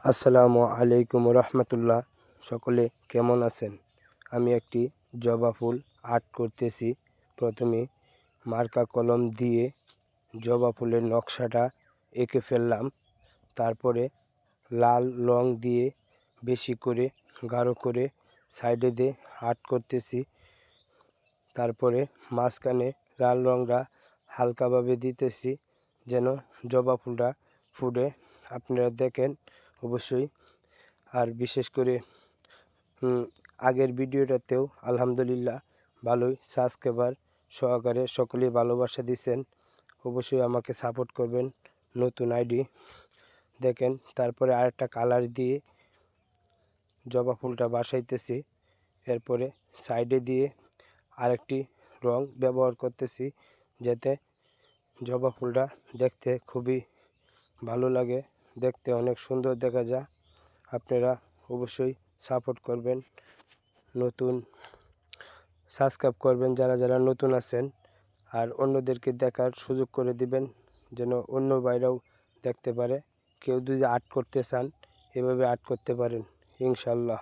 আসসালামু আলাইকুম রহমতুল্লাহ। সকলে কেমন আছেন? আমি একটি জবা ফুল আর্ট করতেছি। প্রথমে মার্কা কলম দিয়ে জবা ফুলের নকশাটা এঁকে ফেললাম। তারপরে লাল রং দিয়ে বেশি করে গাঢ় করে সাইডে দিয়ে আর্ট করতেছি। তারপরে মাঝখানে লাল রংটা হালকাভাবে দিতেছি যেন জবা ফুলটা ফুটে। আপনারা দেখেন অবশ্যই। আর বিশেষ করে আগের ভিডিওটাতেও আলহামদুলিল্লাহ ভালোই সাবস্ক্রাইবার সহকারে সকলেই ভালোবাসা দিচ্ছেন। অবশ্যই আমাকে সাপোর্ট করবেন। নতুন আইডি দেখেন। তারপরে আরেকটা কালার দিয়ে জবা ফুলটা বাসাইতেছি। এরপরে সাইডে দিয়ে আরেকটি রং ব্যবহার করতেছি যাতে জবা ফুলটা দেখতে খুবই ভালো লাগে, দেখতে অনেক সুন্দর দেখা যায়। আপনারা অবশ্যই সাপোর্ট করবেন, নতুন সাবস্ক্রাইব করবেন যারা যারা নতুন আছেন, আর অন্যদেরকে দেখার সুযোগ করে দিবেন যেন অন্য ভাইরাও দেখতে পারে। কেউ যদি আর্ট করতে চান এভাবে আর্ট করতে পারেন ইনশাল্লাহ।